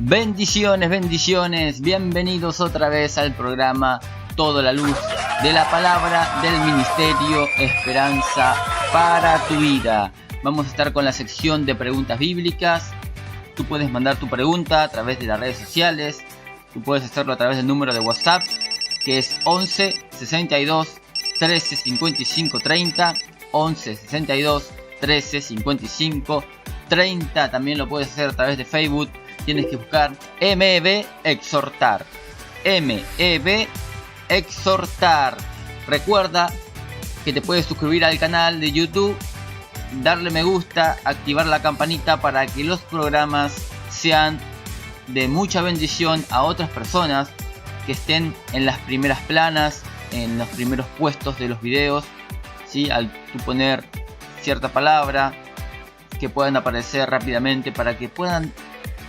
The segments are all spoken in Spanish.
Bendiciones, bendiciones, bienvenidos otra vez al programa Todo la Luz de la Palabra del Ministerio Esperanza para tu Vida. Vamos a estar con la sección de preguntas bíblicas. Tú puedes mandar tu pregunta a través de las redes sociales. Tú puedes hacerlo a través del número de WhatsApp, que es 11 62 13 55 30. 11 62 13 55 30. También lo puedes hacer a través de Facebook. Tienes que buscar MEB Exhortar. MEB Exhortar. Recuerda que te puedes suscribir al canal de YouTube, darle me gusta, activar la campanita para que los programas sean de mucha bendición a otras personas que estén en las primeras planas, en los primeros puestos de los videos, ¿sí? Al tú poner cierta palabra, que puedan aparecer rápidamente para que puedan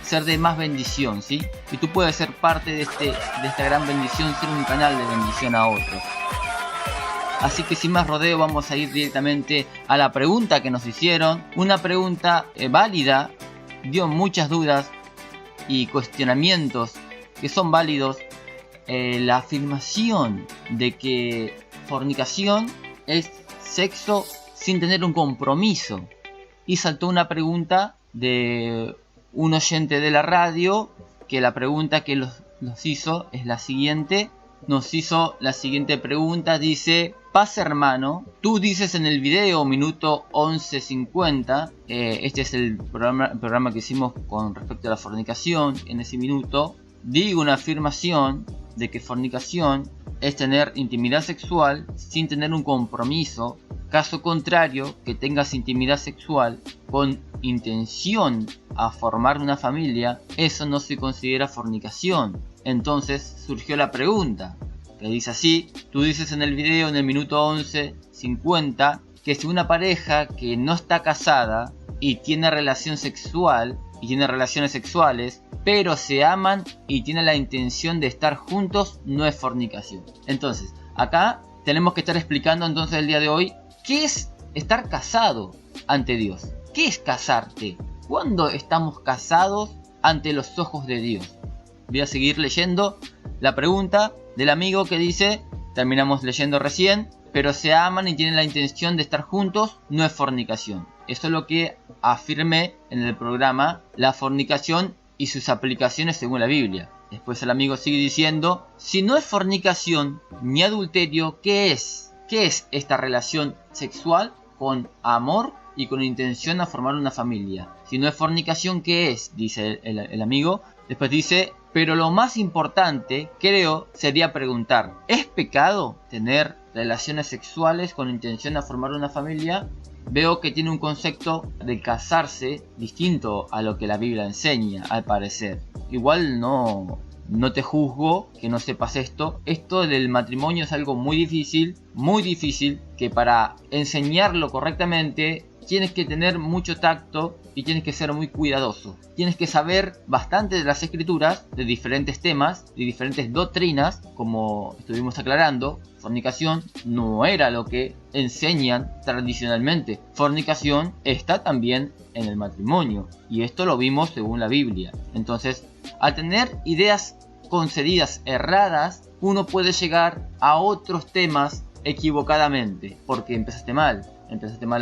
ser de más bendición, ¿sí? Y tú puedes ser parte de esta gran bendición, ser un canal de bendición a otros. Así que sin más rodeo vamos a ir directamente a la pregunta que nos hicieron. Una pregunta válida, dio muchas dudas y cuestionamientos que son válidos. La afirmación de que fornicación es sexo sin tener un compromiso. Y saltó una pregunta de un oyente de la radio, que la pregunta que nos hizo es la siguiente. Nos hizo la siguiente pregunta, dice: Paz hermano, tú dices en el video minuto 11:50, este es el programa que hicimos con respecto a la fornicación. En ese minuto digo una afirmación de que fornicación es tener intimidad sexual sin tener un compromiso. Caso contrario, que tengas intimidad sexual con intención a formar una familia, eso no se considera fornicación. Entonces surgió la pregunta, que dice así: tú dices en el video en el minuto 11:50 que si una pareja que no está casada y tiene relación sexual y tiene relaciones sexuales, pero se aman y tienen la intención de estar juntos, no es fornicación. Entonces, acá tenemos que estar explicando entonces el día de hoy qué es estar casado ante Dios. ¿Qué es casarte? ¿Cuándo estamos casados ante los ojos de Dios? Voy a seguir leyendo la pregunta del amigo que dice, terminamos leyendo recién, pero se aman y tienen la intención de estar juntos, no es fornicación. Eso es lo que afirmé en el programa, la fornicación y sus aplicaciones según la Biblia. Después el amigo sigue diciendo, si no es fornicación ni adulterio, ¿qué es? ¿Qué es esta relación sexual con amor y con intención a formar una familia? Si no es fornicación, ¿qué es? Dice el amigo. Después dice, pero lo más importante, creo, sería preguntar, ¿es pecado tener relaciones sexuales con intención a formar una familia? Veo que tiene un concepto de casarse distinto a lo que la Biblia enseña, al parecer. Igual no te juzgo que no sepas esto. Esto del matrimonio es algo muy difícil, que para enseñarlo correctamente tienes que tener mucho tacto y tienes que ser muy cuidadoso. Tienes que saber bastante de las escrituras, de diferentes temas, de diferentes doctrinas, como estuvimos aclarando. Fornicación no era lo que enseñan tradicionalmente. Fornicación está también en el matrimonio, y esto lo vimos según la Biblia. Entonces, al tener ideas concedidas erradas, uno puede llegar a otros temas equivocadamente, porque empezaste mal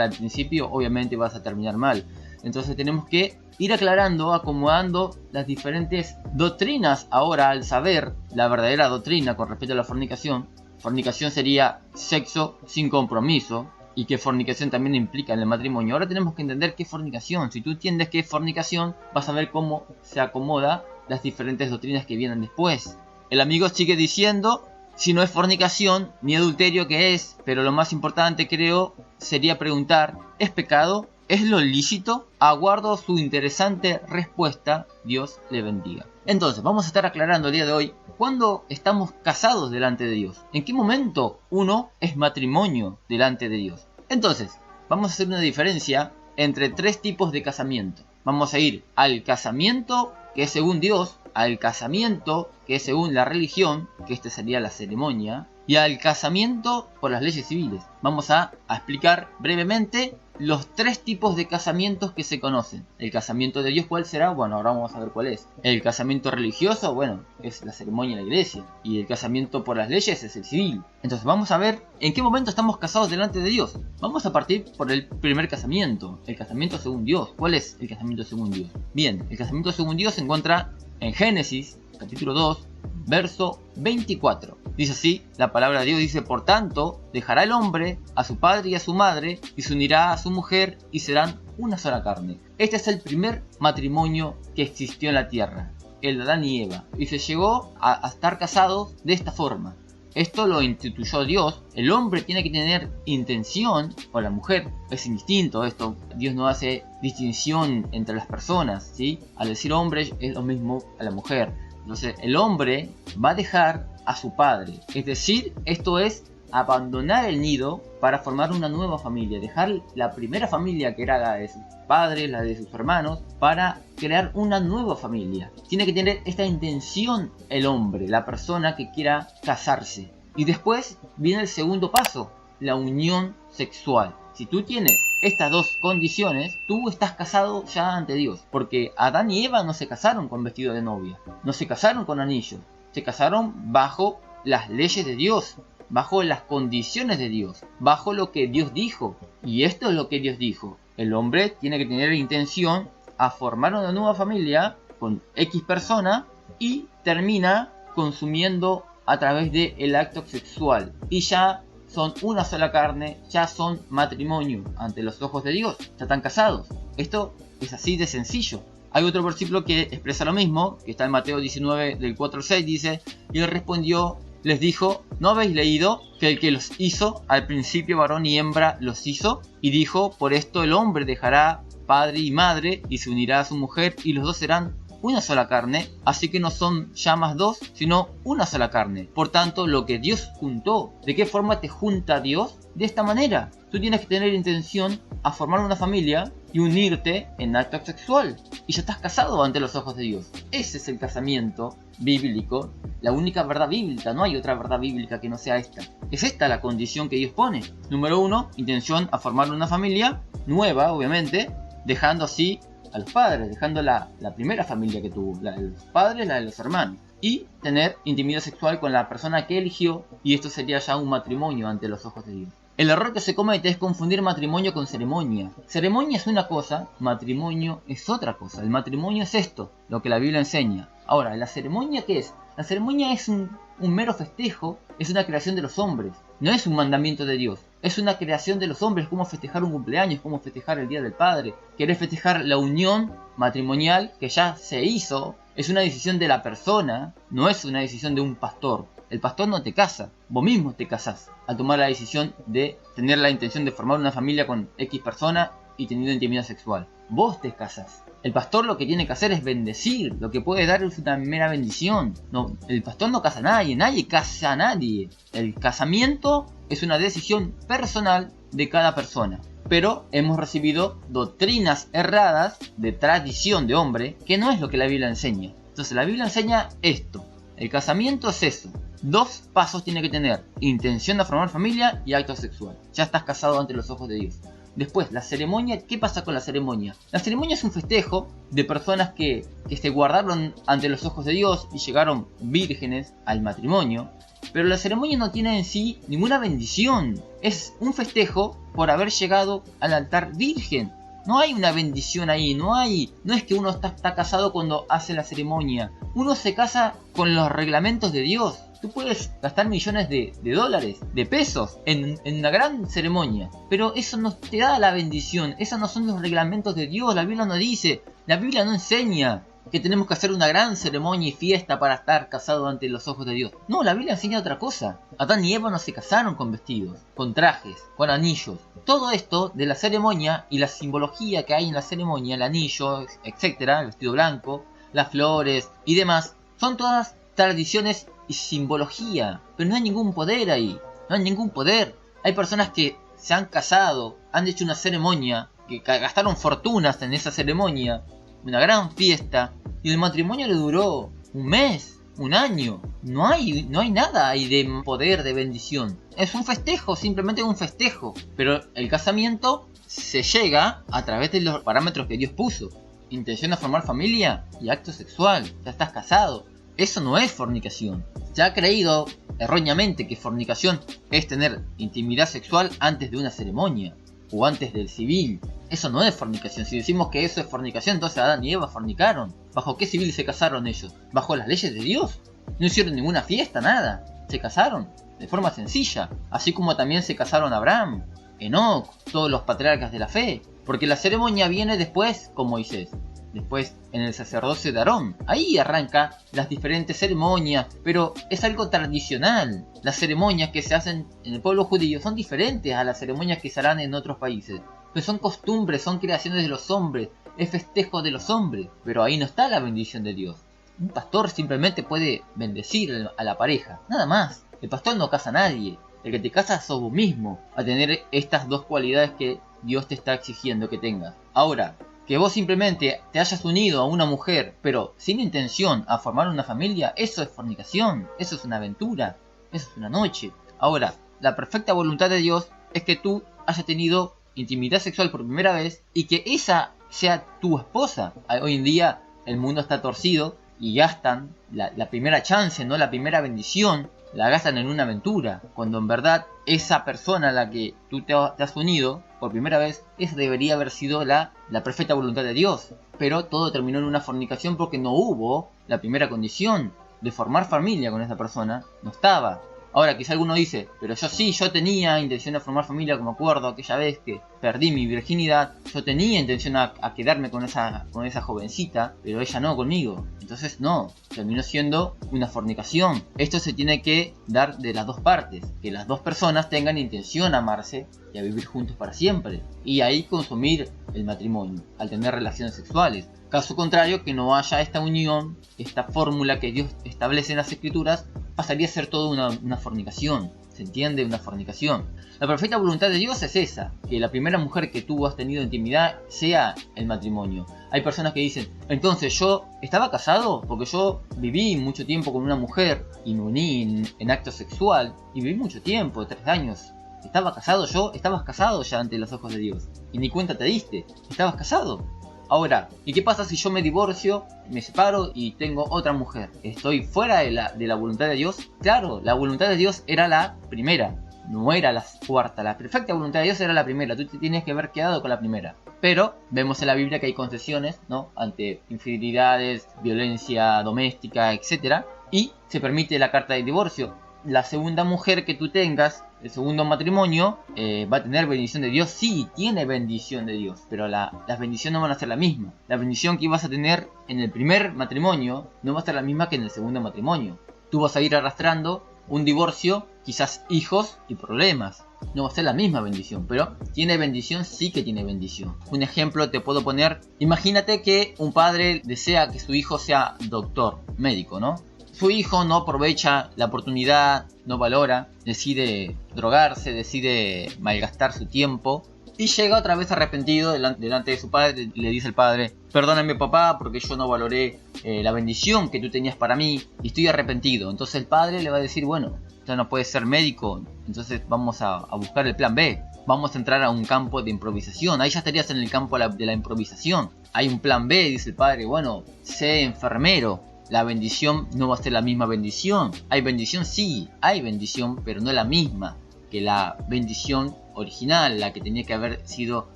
al principio, obviamente vas a terminar mal. Entonces tenemos que ir aclarando, acomodando las diferentes doctrinas. Ahora, al saber la verdadera doctrina con respecto a la fornicación, fornicación sería sexo sin compromiso, y que fornicación también implica en el matrimonio. Ahora tenemos que entender qué es fornicación. Si tú entiendes qué es fornicación, vas a ver cómo se acomoda las diferentes doctrinas que vienen después. El amigo sigue diciendo, si no es fornicación ni adulterio, ¿qué es? Pero lo más importante, creo, sería preguntar, ¿es pecado? ¿Es lo lícito? Aguardo su interesante respuesta. Dios le bendiga. Entonces, vamos a estar aclarando el día de hoy cuándo estamos casados delante de Dios. ¿En qué momento uno es matrimonio delante de Dios? Entonces, vamos a hacer una diferencia entre tres tipos de casamiento. Vamos a ir al casamiento que es según Dios, al casamiento que es según la religión, que esta sería la ceremonia, y al casamiento por las leyes civiles. Vamos a explicar brevemente los tres tipos de casamientos que se conocen. El casamiento de Dios, ¿cuál será? Bueno, ahora vamos a ver cuál es. El casamiento religioso, bueno, es la ceremonia en la iglesia. Y el casamiento por las leyes es el civil. Entonces vamos a ver en qué momento estamos casados delante de Dios. Vamos a partir por el primer casamiento, el casamiento según Dios. ¿Cuál es el casamiento según Dios? Bien, el casamiento según Dios se encuentra en Génesis, capítulo 2, verso 24. Dice así, la palabra de Dios dice: por tanto, dejará el hombre a su padre y a su madre, y se unirá a su mujer, y serán una sola carne. Este es el primer matrimonio que existió en la tierra, el de Adán y Eva, y se llegó a estar casados de esta forma. Esto lo instituyó Dios. El hombre tiene que tener intención, o la mujer, es indistinto esto. Dios no hace distinción entre las personas, ¿sí? Al decir hombre es lo mismo a la mujer. Entonces el hombre va a dejar a su padre. Es decir, esto es abandonar el nido para formar una nueva familia. Dejar la primera familia, que era la de sus padres, la de sus hermanos, para crear una nueva familia. Tiene que tener esta intención el hombre, la persona que quiera casarse. Y después viene el segundo paso, la unión sexual. Si tú tienes estas dos condiciones, tú estás casado ya ante Dios. Porque Adán y Eva no se casaron con vestido de novia, no se casaron con anillos, se casaron bajo las leyes de Dios, bajo las condiciones de Dios, bajo lo que Dios dijo. Y esto es lo que Dios dijo: el hombre tiene que tener intención a formar una nueva familia con X persona, y termina consumiendo a través del acto sexual. Y ya son una sola carne, ya son matrimonio ante los ojos de Dios, ya están casados. Esto es así de sencillo. Hay otro versículo que expresa lo mismo, que está en Mateo 19, del 4 al 6, dice: y él respondió, les dijo: ¿no habéis leído que el que los hizo al principio varón y hembra los hizo? Y dijo: por esto el hombre dejará padre y madre y se unirá a su mujer, y los dos serán una sola carne. Así que no son ya más dos, sino una sola carne. Por tanto, lo que Dios juntó. ¿De qué forma te junta Dios? De esta manera. Tú tienes que tener intención a formar una familia y unirte en acto sexual, y ya estás casado ante los ojos de Dios. Ese es el casamiento bíblico, la única verdad bíblica. No hay otra verdad bíblica que no sea esta. Es esta la condición que Dios pone. Número 1, intención a formar una familia nueva, obviamente, dejando así a los padres, dejando la primera familia que tuvo, la de los padres, la de los hermanos, y tener intimidad sexual con la persona que eligió, y esto sería ya un matrimonio ante los ojos de Dios. El error que se comete es confundir matrimonio con ceremonia. Ceremonia es una cosa, matrimonio es otra cosa. El matrimonio es esto, lo que la Biblia enseña. Ahora, ¿la ceremonia qué es? La ceremonia es un mero festejo, es una creación de los hombres, no es un mandamiento de Dios. Es una creación de los hombres, como festejar un cumpleaños, como festejar el Día del Padre. Querer festejar la unión matrimonial que ya se hizo, es una decisión de la persona, no es una decisión de un pastor. El pastor no te casa, vos mismo te casás al tomar la decisión de tener la intención de formar una familia con X persona y teniendo intimidad sexual. Vos te casás. El pastor lo que tiene que hacer es bendecir, lo que puede dar es una mera bendición. No, el pastor no casa a nadie, nadie casa a nadie. El casamiento es una decisión personal de cada persona. Pero hemos recibido doctrinas erradas de tradición de hombre, que no es lo que la Biblia enseña. Entonces la Biblia enseña esto. El casamiento es eso. 2 pasos tiene que tener: intención de formar familia y acto sexual. Ya estás casado ante los ojos de Dios. Después, la ceremonia. ¿Qué pasa con la ceremonia? La ceremonia es un festejo de personas que se guardaron ante los ojos de Dios y llegaron vírgenes al matrimonio. Pero la ceremonia no tiene en sí ninguna bendición. Es un festejo por haber llegado al altar virgen. No hay una bendición ahí, no es que uno está casado cuando hace la ceremonia. Uno se casa con los reglamentos de Dios. Tú puedes gastar millones de dólares, de pesos, en una gran ceremonia, pero eso no te da la bendición. Esos no son los reglamentos de Dios. La Biblia no dice, la Biblia no enseña que tenemos que hacer una gran ceremonia y fiesta para estar casados ante los ojos de Dios. No, la Biblia enseña otra cosa. Adán y Eva no se casaron con vestidos, con trajes, con anillos. Todo esto de la ceremonia y la simbología que hay en la ceremonia, el anillo, etcétera, el vestido blanco, las flores y demás, son todas tradiciones y simbología, pero no hay ningún poder ahí, no hay ningún poder. Hay personas que se han casado, han hecho una ceremonia, que gastaron fortunas en esa ceremonia, una gran fiesta, y el matrimonio le duró un mes, un año. No hay nada ahí de poder, de bendición. Es un festejo, simplemente un festejo. Pero el casamiento se llega a través de los parámetros que Dios puso. Intención de formar familia y acto sexual. Ya estás casado. Eso no es fornicación. Se ha creído erróneamente que fornicación es tener intimidad sexual antes de una ceremonia o antes del civil. Eso no es fornicación. Si decimos que eso es fornicación, entonces Adán y Eva fornicaron. ¿Bajo qué civil se casaron ellos? ¿Bajo las leyes de Dios? No hicieron ninguna fiesta, nada. Se casaron de forma sencilla. Así como también se casaron Abraham, Enoc, todos los patriarcas de la fe. Porque la ceremonia viene después con Moisés. Después en el sacerdocio de Aarón. Ahí arranca las diferentes ceremonias, pero es algo tradicional. Las ceremonias que se hacen en el pueblo judío son diferentes a las ceremonias que se harán en otros países. Pues son costumbres, son creaciones de los hombres, es festejo de los hombres, pero ahí no está la bendición de Dios. Un pastor simplemente puede bendecir a la pareja, nada más. El pastor no casa a nadie. El que te casa sos vos mismo, a tener estas dos cualidades que Dios te está exigiendo que tengas. Ahora, que vos simplemente te hayas unido a una mujer, pero sin intención a formar una familia, eso es fornicación, eso es una aventura, eso es una noche. Ahora, la perfecta voluntad de Dios es que tú hayas tenido intimidad sexual por primera vez y que esa sea tu esposa. Hoy en día el mundo está torcido y gastan la primera chance, no la primera bendición, la gastan en una aventura, cuando en verdad esa persona a la que tú te has unido por primera vez, esa debería haber sido la perfecta voluntad de Dios. Pero todo terminó en una fornicación porque no hubo la primera condición de formar familia con esa persona, no estaba. Ahora quizá alguno dice, pero yo tenía intención de formar familia, como acuerdo aquella vez que perdí mi virginidad, yo tenía intención a quedarme con esa jovencita, pero ella no conmigo. Entonces no, terminó siendo una fornicación. Esto se tiene que dar de las dos partes, que las dos personas tengan intención a amarse y a vivir juntos para siempre, y ahí consumir el matrimonio, al tener relaciones sexuales. Caso contrario, que no haya esta unión, esta fórmula que Dios establece en las Escrituras, pasaría a ser toda una fornicación. ¿Se entiende? Una fornicación. La perfecta voluntad de Dios es esa, que la primera mujer que tú has tenido intimidad sea el matrimonio. Hay personas que dicen, entonces yo estaba casado porque yo viví mucho tiempo con una mujer y me uní en acto sexual y viví mucho tiempo, 3 años. ¿Estaba casado yo? Estabas casado ya ante los ojos de Dios y ni cuenta te diste. ¿Estabas casado? Ahora, ¿y qué pasa si yo me divorcio, me separo y tengo otra mujer? ¿Estoy fuera de la voluntad de Dios? Claro, la voluntad de Dios era la primera, no era la cuarta. La perfecta voluntad de Dios era la primera, tú te tienes que haber quedado con la primera. Pero vemos en la Biblia que hay concesiones, ¿no? Ante infidelidades, violencia doméstica, etc. Y se permite la carta de divorcio. La segunda mujer que tú tengas, el segundo matrimonio, va a tener bendición de Dios. Sí, tiene bendición de Dios, pero las bendiciones no van a ser la misma. La bendición que ibas a tener en el primer matrimonio no va a ser la misma que en el segundo matrimonio. Tú vas a ir arrastrando un divorcio, quizás hijos y problemas. No va a ser la misma bendición, pero tiene bendición, sí que tiene bendición. Un ejemplo te puedo poner, imagínate que un padre desea que su hijo sea doctor, médico, ¿no? Su hijo no aprovecha la oportunidad, no valora, decide drogarse, decide malgastar su tiempo y llega otra vez arrepentido delante de su padre. Le dice al padre, perdóname papá porque yo no valoré la bendición que tú tenías para mí y estoy arrepentido. Entonces el padre le va a decir, bueno, ya no puedes ser médico, entonces vamos a buscar el plan B. Vamos a entrar a un campo de improvisación. Ahí ya estarías en el campo de la improvisación. Hay un plan B, dice el padre, bueno, sé enfermero. La bendición no va a ser la misma bendición. ¿Hay bendición? Sí, hay bendición, pero no la misma que la bendición original, la que tenía que haber sido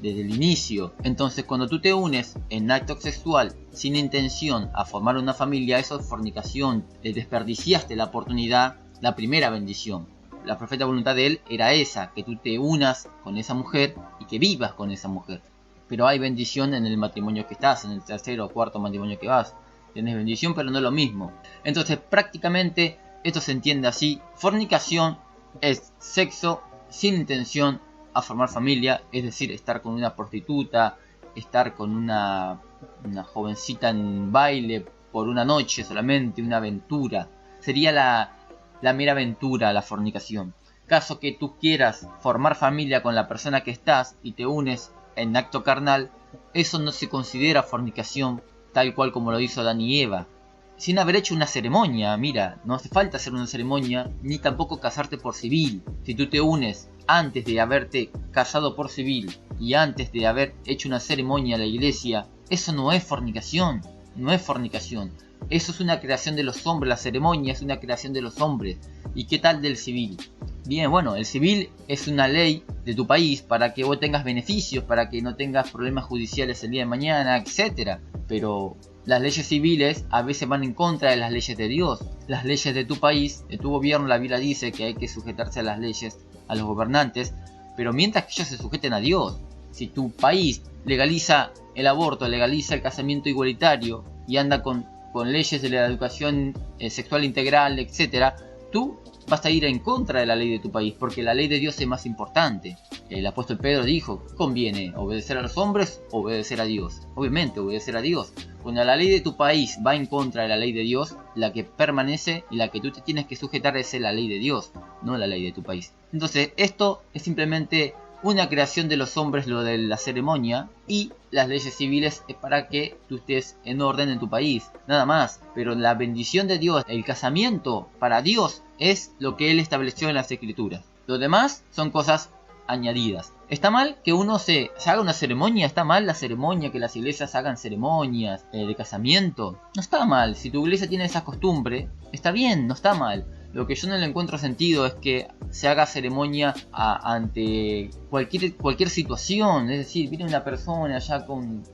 desde el inicio. Entonces, cuando tú te unes en acto sexual sin intención a formar una familia, eso es fornicación. Le desperdiciaste la oportunidad, la primera bendición. La perfecta voluntad de Él era esa, que tú te unas con esa mujer y que vivas con esa mujer. Pero hay bendición en el matrimonio que estás, en el tercero o cuarto matrimonio que vas. Tienes bendición, pero no es lo mismo. Entonces, prácticamente, esto se entiende así. Fornicación es sexo sin intención a formar familia. Es decir, estar con una prostituta, estar con una jovencita en baile por una noche solamente, una aventura. Sería la mera aventura, la fornicación. Caso que tú quieras formar familia con la persona que estás y te unes en acto carnal, eso no se considera fornicación, tal cual como lo hizo Adán y Eva. sin haber hecho una ceremonia. Mira, no hace falta hacer una ceremonia ni tampoco casarte por civil. Si tú te unes antes de haberte casado por civil y antes de haber hecho una ceremonia a la iglesia, eso no es fornicación, no es fornicación. Eso es una creación de los hombres, la ceremonia es una creación de los hombres. ¿Y qué tal del civil? Bien, bueno, el civil es una ley de tu país para que vos tengas beneficios, para que no tengas problemas judiciales el día de mañana, etc. Pero las leyes civiles a veces van en contra de las leyes de Dios. Las leyes de tu país, de tu gobierno, la Biblia dice que hay que sujetarse a las leyes, a los gobernantes, pero mientras que ellos se sujeten a Dios. Si tu país legaliza el aborto, legaliza el casamiento igualitario y anda con leyes de la educación sexual integral, etc., tú vas a ir en contra de la ley de tu país, porque la ley de Dios es más importante. El apóstol Pedro dijo, ¿conviene obedecer a los hombres o obedecer a Dios? Obviamente, obedecer a Dios. Cuando la ley de tu país va en contra de la ley de Dios, la que permanece y la que tú te tienes que sujetar es la ley de Dios, no la ley de tu país. Entonces, esto es simplemente una creación de los hombres, lo de la ceremonia, y las leyes civiles es para que tú estés en orden en tu país, nada más. Pero la bendición de Dios, el casamiento para Dios, es lo que Él estableció en las Escrituras. Lo demás son cosas añadidas. ¿Está mal que uno se haga una ceremonia? ¿Está mal la ceremonia, que las iglesias hagan ceremonias de casamiento? No está mal. Si tu iglesia tiene esa costumbre, está bien, no está mal. Lo que yo no le encuentro sentido es que se haga ceremonia ante cualquier situación. Es decir, viene una persona ya con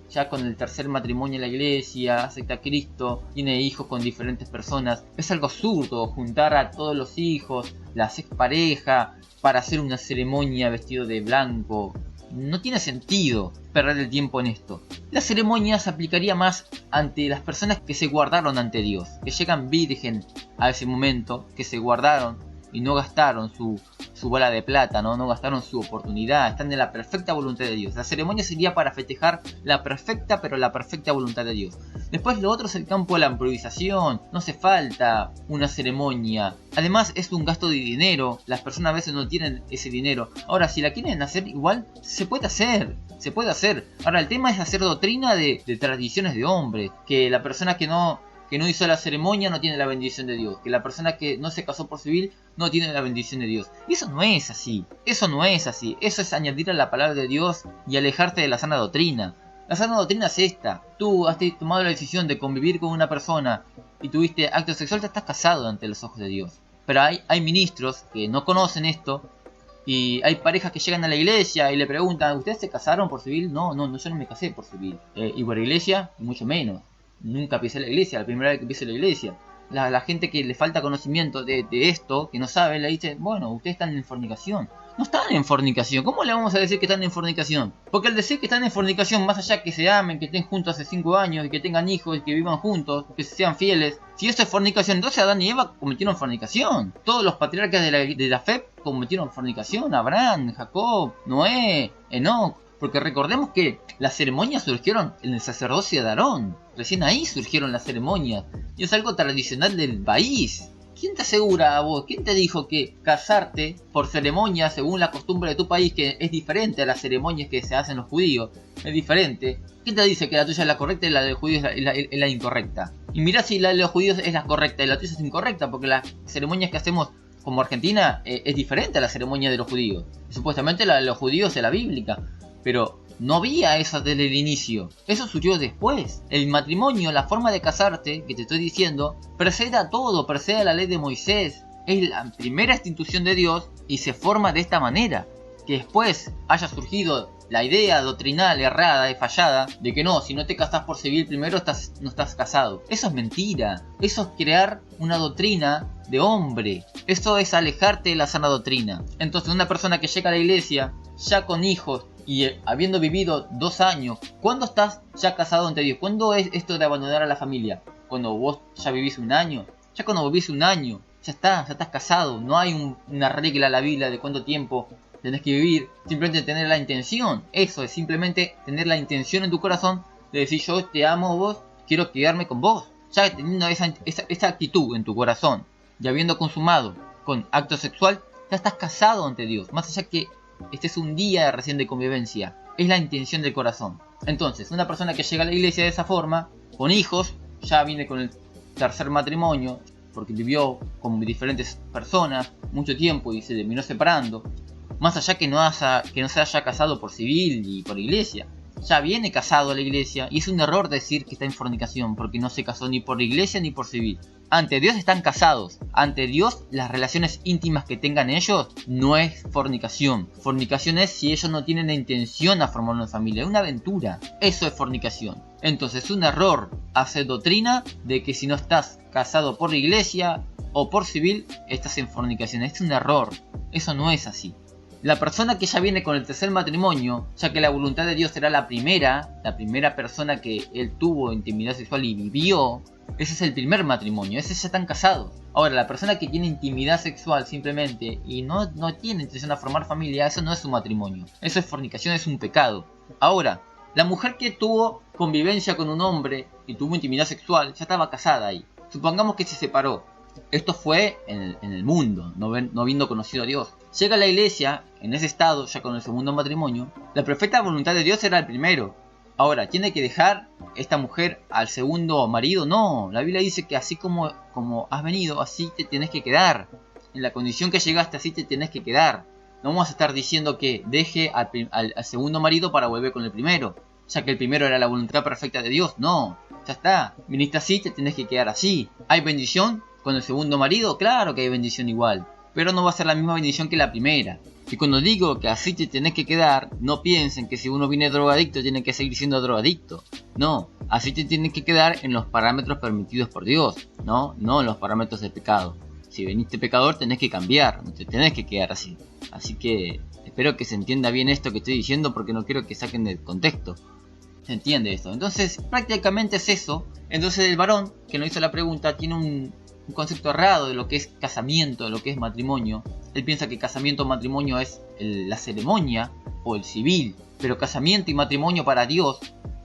el tercer matrimonio en la iglesia, acepta a Cristo, tiene hijos con diferentes personas. Es algo absurdo juntar a todos los hijos, las exparejas, para hacer una ceremonia vestido de blanco. No tiene sentido perder el tiempo en esto. La ceremonia se aplicaría más ante las personas que se guardaron ante Dios, que llegan virgen a ese momento, que se guardaron y no gastaron su bola de plata, no gastaron su oportunidad, están en la perfecta voluntad de Dios. La ceremonia sería para festejar la perfecta voluntad de Dios. Después lo otro es el campo de la improvisación, no hace falta una ceremonia. Además es un gasto de dinero, las personas a veces no tienen ese dinero. Ahora, si la quieren hacer igual, se puede hacer. Ahora, el tema es hacer doctrina de tradiciones de hombres, que la persona que no hizo la ceremonia no tiene la bendición de Dios, que la persona que no se casó por civil no tiene la bendición de Dios. Y eso no es así, eso es añadir a la palabra de Dios y alejarte de la sana doctrina. La sana doctrina es esta: tú has tomado la decisión de convivir con una persona y tuviste acto sexual, te estás casado ante los ojos de Dios. Pero hay ministros que no conocen esto, y hay parejas que llegan a la iglesia y le preguntan, ¿ustedes se casaron por civil? No, yo no me casé por civil. Y por iglesia, mucho menos. Nunca pisé la iglesia, la primera vez que pisé la iglesia. La gente que le falta conocimiento de esto, que no sabe, le dice, bueno, ustedes están en fornicación. No están en fornicación. ¿Cómo le vamos a decir que están en fornicación? Porque al decir que están en fornicación, más allá que se amen, que estén juntos hace 5 años, y que tengan hijos, y que vivan juntos, que sean fieles, si eso es fornicación, entonces Adán y Eva cometieron fornicación. Todos los patriarcas de la fe cometieron fornicación. Abraham, Jacob, Noé, Enoc. Porque recordemos que las ceremonias surgieron en el sacerdocio de Aarón. Recién ahí surgieron las ceremonias. Y es algo tradicional del país. ¿Quién te asegura a vos? ¿Quién te dijo que casarte por ceremonia según la costumbre de tu país, que es diferente a las ceremonias que se hacen los judíos? Es diferente. ¿Quién te dice que la tuya es la correcta y la de los judíos es la incorrecta? Y mirá si la de los judíos es la correcta y la tuya es incorrecta, porque las ceremonias que hacemos como Argentina es diferente a la ceremonia de los judíos. Supuestamente la de los judíos es la bíblica. Pero no había eso desde el inicio. Eso surgió después. El matrimonio, la forma de casarte, que te estoy diciendo, precede a todo, precede a la ley de Moisés. Es la primera institución de Dios y se forma de esta manera. Que después haya surgido la idea doctrinal errada y fallada de que no, si no te casas por civil primero no estás casado. Eso es mentira. Eso es crear una doctrina de hombre. Eso es alejarte de la sana doctrina. Entonces una persona que llega a la iglesia ya con hijos y habiendo vivido 2 años, ¿cuándo estás ya casado ante Dios? ¿Cuándo es esto de abandonar a la familia? ¿Cuando vos ya vivís 1 año? Ya cuando vivís 1 año, ya estás casado. No hay una regla en la Biblia de cuánto tiempo tenés que vivir. Simplemente tener la intención. Eso es simplemente tener la intención en tu corazón de decir, yo te amo vos, quiero quedarme con vos. Ya teniendo esa actitud en tu corazón y habiendo consumado con acto sexual, ya estás casado ante Dios. Más allá que este es un día recién de convivencia, es la intención del corazón. Entonces, una persona que llega a la iglesia de esa forma, con hijos, ya viene con tercer matrimonio, porque vivió con diferentes personas mucho tiempo y se terminó separando, más allá que no se haya casado por civil y por iglesia, ya viene casado a la iglesia, y es un error decir que está en fornicación, porque no se casó ni por iglesia ni por civil. Ante Dios están casados. Ante Dios las relaciones íntimas que tengan ellos no es fornicación. Fornicación es si ellos no tienen la intención de formar una familia, es una aventura. Eso es fornicación. Entonces es un error hacer doctrina de que si no estás casado por la iglesia o por civil estás en fornicación. Es un error. Eso no es así. La persona que ya viene con el tercer matrimonio, ya que la voluntad de Dios será la primera persona que él tuvo intimidad sexual y vivió, ese es el primer matrimonio, ese ya están casados. Ahora, la persona que tiene intimidad sexual simplemente y no tiene intención de formar familia, eso no es un matrimonio, eso es fornicación, es un pecado. Ahora, la mujer que tuvo convivencia con un hombre y tuvo intimidad sexual, ya estaba casada ahí. Supongamos que se separó. Esto fue en el mundo, no habiendo conocido a Dios. Llega a la iglesia, en ese estado, ya con el segundo matrimonio. La perfecta voluntad de Dios era el primero. Ahora, ¿tiene que dejar esta mujer al segundo marido? No, la Biblia dice que así como has venido, así te tenés que quedar. En la condición que llegaste, así te tenés que quedar. No vamos a estar diciendo que deje al segundo marido para volver con el primero, ya que el primero era la voluntad perfecta de Dios. No, ya está. Viniste así, te tenés que quedar así. ¿Hay bendición con el segundo marido? Claro que hay bendición igual, pero no va a ser la misma bendición que la primera. Y cuando digo que así te tenés que quedar, no piensen que si uno viene drogadicto tiene que seguir siendo drogadicto. No, así te tienes que quedar en los parámetros permitidos por Dios, no en los parámetros de pecado. Si veniste pecador tenés que cambiar, no te tenés que quedar así. Así que espero que se entienda bien esto que estoy diciendo, porque no quiero que saquen del contexto. ¿Se entiende esto? Entonces prácticamente es eso. Entonces el varón que nos hizo la pregunta tiene un concepto errado de lo que es casamiento, de lo que es matrimonio. Él piensa que casamiento o matrimonio es la ceremonia o el civil, pero casamiento y matrimonio para Dios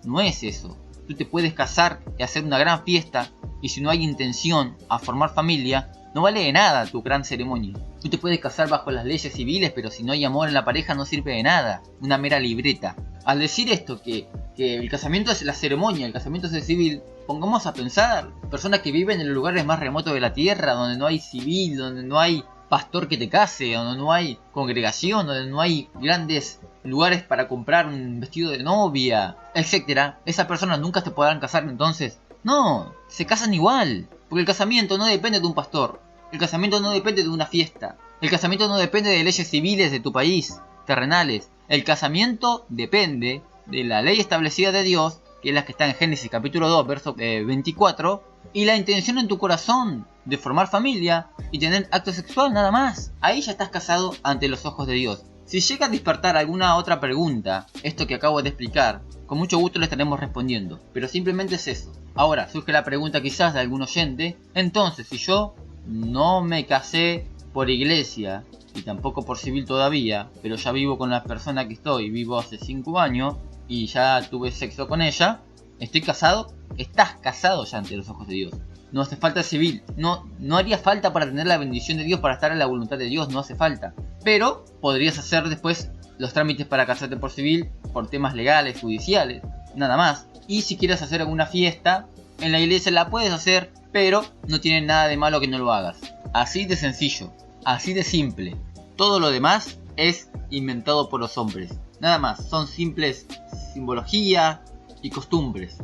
no es eso. Tú te puedes casar y hacer una gran fiesta, y si no hay intención a formar familia, no vale de nada tu gran ceremonia. Tú te puedes casar bajo las leyes civiles, pero si no hay amor en la pareja no sirve de nada, una mera libreta. Al decir esto, que el casamiento es la ceremonia, el casamiento es el civil, pongamos a pensar personas que viven en los lugares más remotos de la tierra, donde no hay civil, donde no hay pastor que te case, donde no hay congregación, donde no hay grandes lugares para comprar un vestido de novia, etcétera. Esas personas nunca se podrán casar. Entonces no, se casan igual, porque el casamiento no depende de un pastor, el casamiento no depende de una fiesta, el casamiento no depende de leyes civiles de tu país, terrenales. El casamiento depende de la ley establecida de Dios, que es la que está en Génesis capítulo 2, verso 24, y la intención en tu corazón de formar familia y tener acto sexual, nada más. Ahí ya estás casado ante los ojos de Dios. Si llega a despertar alguna otra pregunta, esto que acabo de explicar, con mucho gusto le estaremos respondiendo, pero simplemente es eso. Ahora surge la pregunta quizás de algún oyente: entonces, si yo no me casé por iglesia y tampoco por civil todavía, pero ya vivo con la persona que vivo hace 5 años y ya tuve sexo con ella, ¿estoy casado? Estás casado ya ante los ojos de Dios. No hace falta civil, no haría falta para tener la bendición de Dios, para estar en la voluntad de Dios, no hace falta. Pero podrías hacer después los trámites para casarte por civil, por temas legales, judiciales, nada más. Y si quieres hacer alguna fiesta en la iglesia la puedes hacer, pero no tiene nada de malo que no lo hagas. Así de sencillo, así de simple. Todo lo demás es inventado por los hombres. Nada más, son simples simbología y costumbres,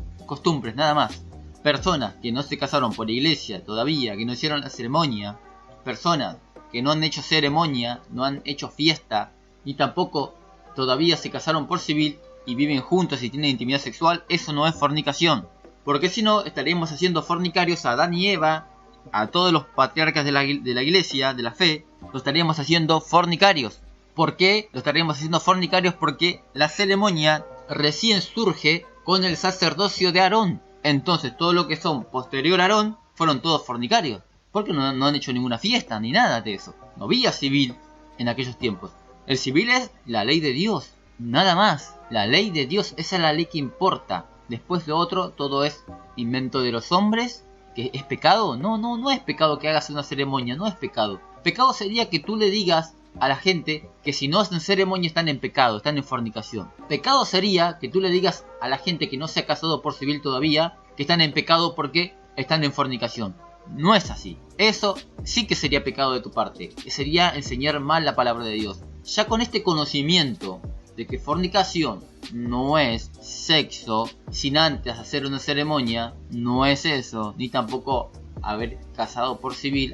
nada más. Personas que no se casaron por iglesia todavía, que no hicieron la ceremonia, personas que no han hecho ceremonia, no han hecho fiesta, ni tampoco todavía se casaron por civil y viven juntos y tienen intimidad sexual, eso no es fornicación. Porque si no, estaríamos haciendo fornicarios a Adán y Eva, a todos los patriarcas de la iglesia, de la fe, lo estaríamos haciendo fornicarios. ¿Por qué lo estaríamos haciendo fornicarios? Porque la ceremonia recién surge con el sacerdocio de Aarón. Entonces todo lo que son posterior a Aarón fueron todos fornicarios, porque no han hecho ninguna fiesta ni nada de eso. No había civil en aquellos tiempos. El civil es la ley de Dios, nada más. La ley de Dios, esa es la ley que importa. Después lo otro, todo es invento de los hombres. ¿Que es pecado? No es pecado que hagas una ceremonia, no es pecado. Pecado sería que tú le digas a la gente que si no hacen ceremonia están en pecado, están en fornicación. Pecado sería que tú le digas a la gente que no se ha casado por civil todavía que están en pecado porque estando en fornicación. No es así. Eso sí que sería pecado de tu parte. Sería enseñar mal la palabra de Dios. Ya con este conocimiento de que fornicación no es sexo sin antes hacer una ceremonia, no es eso, ni tampoco haberte casado por civil,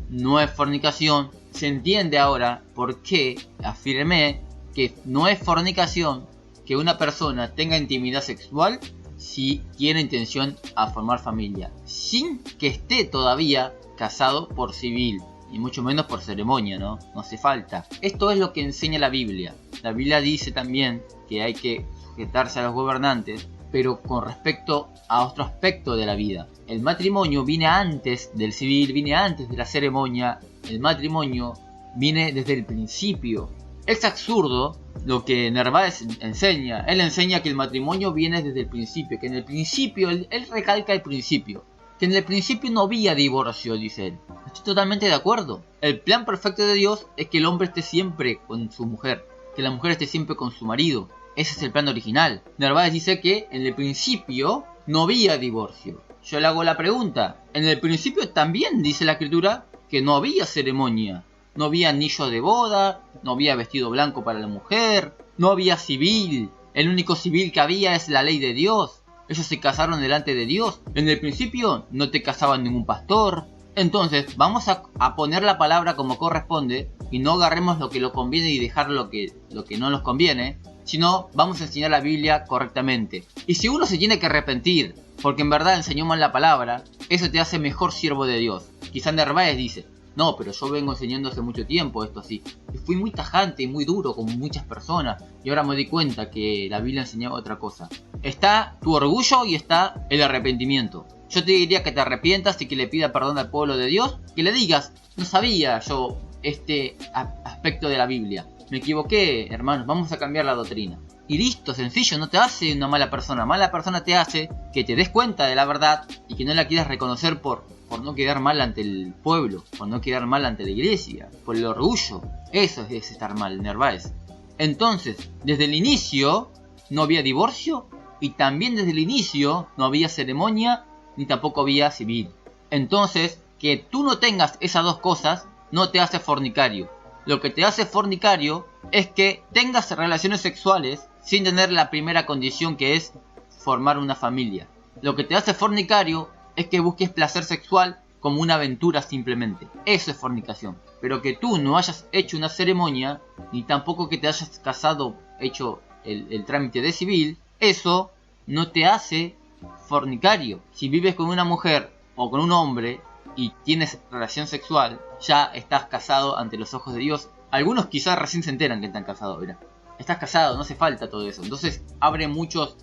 no es fornicación. Se entiende ahora por qué afirmé que no es fornicación que una persona tenga intimidad sexual si tiene intención a formar familia, sin que esté todavía casado por civil, y mucho menos por ceremonia, ¿no? No hace falta. Esto es lo que enseña la Biblia. La Biblia dice también que hay que sujetarse a los gobernantes, pero con respecto a otro aspecto de la vida. El matrimonio viene antes del civil, viene antes de la ceremonia. El matrimonio viene desde el principio. Es absurdo lo que Narváez enseña. Él enseña que el matrimonio viene desde el principio, que en el principio, él recalca el principio, que en el principio no había divorcio, dice él. Estoy totalmente de acuerdo. El plan perfecto de Dios es que el hombre esté siempre con su mujer, que la mujer esté siempre con su marido. Ese es el plan original. Narváez dice que en el principio no había divorcio. Yo le hago la pregunta. En el principio también dice la escritura que no había ceremonia. No había anillo de boda, no había vestido blanco para la mujer, no había civil. El único civil que había es la ley de Dios. Ellos se casaron delante de Dios. En el principio no te casaba ningún pastor. Entonces vamos a poner la palabra como corresponde y no agarremos lo que nos conviene y dejar lo que no nos conviene, sino vamos a enseñar la Biblia correctamente. Y si uno se tiene que arrepentir porque en verdad enseñó mal la palabra, eso te hace mejor siervo de Dios. Quizás Narváez dice: no, pero yo vengo enseñando hace mucho tiempo esto así. Y fui muy tajante y muy duro con muchas personas. Y ahora me di cuenta que la Biblia enseñaba otra cosa. Está tu orgullo y está el arrepentimiento. Yo te diría que te arrepientas y que le pidas perdón al pueblo de Dios. Que le digas: no sabía yo este aspecto de la Biblia. Me equivoqué, hermanos, vamos a cambiar la doctrina. Y listo, sencillo, no te hace una mala persona. Mala persona te hace que te des cuenta de la verdad y que no la quieras reconocer por no quedar mal ante el pueblo, por no quedar mal ante la iglesia, por el orgullo. Eso es estar mal, Narváez. Entonces, desde el inicio no había divorcio y también desde el inicio no había ceremonia ni tampoco había civil. Entonces, que tú no tengas esas dos cosas no te hace fornicario. Lo que te hace fornicario es que tengas relaciones sexuales sin tener la primera condición, que es formar una familia. Lo que te hace fornicario es que busques placer sexual como una aventura simplemente. Eso es fornicación. Pero que tú no hayas hecho una ceremonia, ni tampoco que te hayas casado, hecho el trámite de civil, eso no te hace fornicario. Si vives con una mujer o con un hombre y tienes relación sexual, ya estás casado ante los ojos de Dios. Algunos quizás recién se enteran que están casados, ¿verdad? Estás casado, no hace falta todo eso. Entonces abre muchas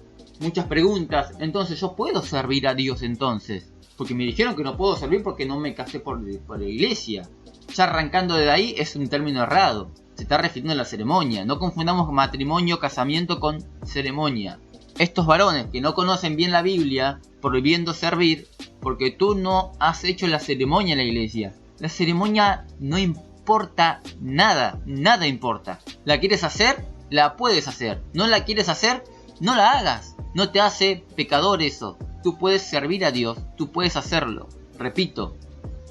preguntas. Entonces, ¿yo puedo servir a Dios entonces? Porque me dijeron que no puedo servir porque no me casé por la iglesia. Ya arrancando de ahí es un término errado. Se está refiriendo a la ceremonia. No confundamos matrimonio, casamiento con ceremonia. Estos varones que no conocen bien la Biblia, prohibiendo servir, porque tú no has hecho la ceremonia en la iglesia. La ceremonia no importa nada, nada importa. ¿La quieres hacer? La puedes hacer. ¿No la quieres hacer? No la hagas. No te hace pecador eso. Tú puedes servir a Dios, tú puedes hacerlo. Repito,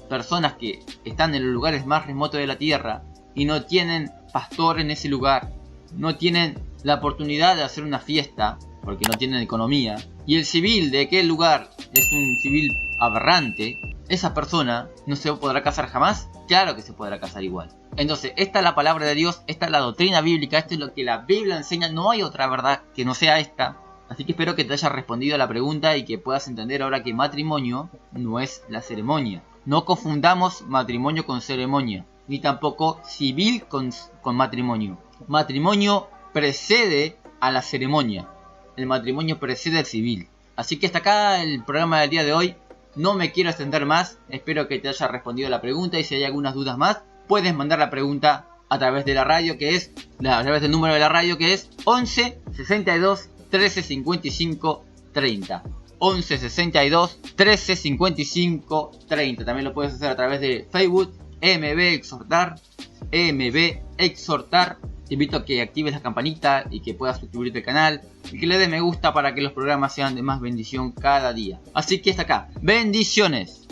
personas que están en los lugares más remotos de la tierra y no tienen pastor en ese lugar, no tienen la oportunidad de hacer una fiesta porque no tienen economía, y el civil de aquel lugar es un civil aberrante, esa persona no se podrá casar jamás. Claro que se podrá casar igual. Entonces, esta es la palabra de Dios, esta es la doctrina bíblica, esto es lo que la Biblia enseña, no hay otra verdad que no sea esta. Así que espero que te haya respondido a la pregunta y que puedas entender ahora que matrimonio no es la ceremonia. No confundamos matrimonio con ceremonia, ni tampoco civil con matrimonio. Matrimonio precede a la ceremonia. El matrimonio precede al civil. Así que hasta acá el programa del día de hoy. No me quiero extender más. Espero que te haya respondido la pregunta, y si hay algunas dudas más, puedes mandar la pregunta a través de la radio, que es a través del número de la radio, que es 11 62 13 55 30. 11 62 13 55 30. También lo puedes hacer a través de Facebook, MB Exhortar, MB Exhortar te invito a que actives la campanita y que puedas suscribirte al canal y que le des me gusta para que los programas sean de más bendición cada día. Así que hasta acá, bendiciones.